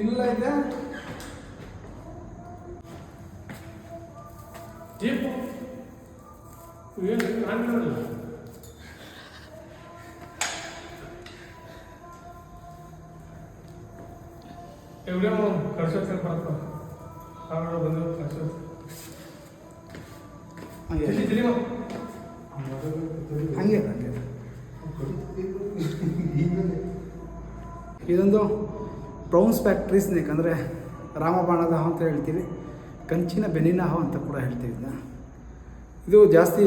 ಇಲ್ಲ ಇದೆ ಜೀಪು ಏನು ಕಾಣ್ತಿರಲಿಲ್ಲ. ಎವ್ರಿಯೋ ಕಳ್ಸೋಕೆ ಬರ್ತಾವ ಅವ್ರು ಬಂದು ಕಳ್ಸೋದು ಹಂಗೆ ಇದೊಂದು ಬ್ರೌನ್ ಸ್ಪ್ಯಾಕ್ಟ್ರಿ ಸ್ನೇಕ್ ಅಂದರೆ ರಾಮಬಾಣದ ಹಾವು ಅಂತ ಹೇಳ್ತೀವಿ, ಕಂಚಿನ ಬೆನ್ನಿನ ಹಾವು ಅಂತ ಕೂಡ ಹೇಳ್ತೀವಿ ಇದನ್ನ. ಇದು ಜಾಸ್ತಿ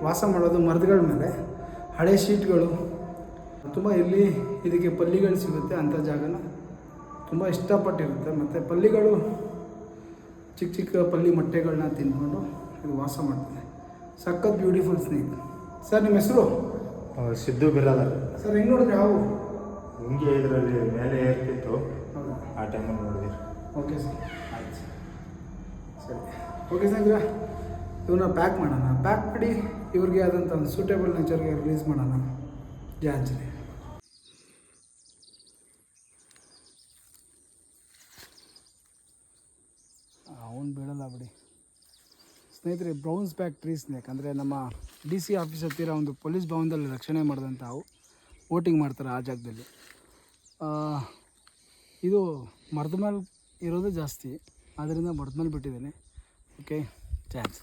ವಾಸ ಮಾಡೋದು ಮರಗಳ ಮೇಲೆ, ಹಳೆ ಶೀಟ್ಗಳು ತುಂಬ ಇಲ್ಲಿ ಇದಕ್ಕೆ ಪಲ್ಲಿಗಳು ಸಿಗುತ್ತೆ ಅಂಥ ಜಾಗನ ತುಂಬ ಇಷ್ಟಪಟ್ಟಿರುತ್ತೆ. ಮತ್ತು ಪಲ್ಲಿಗಳು ಚಿಕ್ಕ ಚಿಕ್ಕ ಪಲ್ಲಿ ಮೊಟ್ಟೆಗಳನ್ನ ತಿಂದ್ಕೊಂಡು ಇದು ವಾಸ ಮಾಡ್ತದೆ. ಸಖತ್ ಬ್ಯೂಟಿಫುಲ್ ಸ್ನೇಕ್. ಸರ್ ನಿಮ್ಮ ಹೆಸರು? ಸಿದ್ದು ಬಿರಾದರ್. ಸರ್ ಹೆಂಗೆ ನೋಡಿದ್ರೆ ಹಾವು? ಹಿಂಗೆ ಇದರಲ್ಲಿ ಮೇಲೆ ಏರ್ತಿತ್ತು, ಹೌದಾ? ಆ ಟೈಮಲ್ಲಿ ನೋಡಿದ್ರಿ. ಓಕೆ ಸರ್, ಆಯ್ತು ಸರಿ. ಓಕೆ ಸರ್, ಇವನ್ನ ಪ್ಯಾಕ್ ಮಾಡೋಣ. ಪ್ಯಾಕ್ ಮಾಡಿ ಇವ್ರಿಗೆ ಆದಂಥ ಒಂದು ಸೂಟೇಬಲ್ ನೇಚರ್ಗೆ ರಿಲೀಸ್ ಮಾಡೋಣ. ಜಾಂಚನೆ ಅವನು ಬೀಳಲ್ಲ ಬಿಡಿ ಸ್ನೇಹಿತರೆ. ಬ್ರೌನ್ ಸ್ಪ್ಯಾಕ್ಟ್ರಿ ಸ್ನೇಕ್ ಅಂದರೆ ನಮ್ಮ DC ಆಫೀಸ್ ಹತ್ತಿರ ಒಂದು ಪೊಲೀಸ್ ಭವನದಲ್ಲಿ ರಕ್ಷಣೆ ಮಾಡಿದಂಥ ಹಾವು. ವೋಟಿಂಗ್ ಮಾಡ್ತಾರೆ ಆ ಜಾಗದಲ್ಲಿ. ಇದು ಮರದ ಮೇಲೆ ಇರೋದು ಜಾಸ್ತಿ, ಆದ್ದರಿಂದ ಮರದ ಮೇಲೆ ಬಿಟ್ಟಿದ್ದೇನೆ. Okay, chance.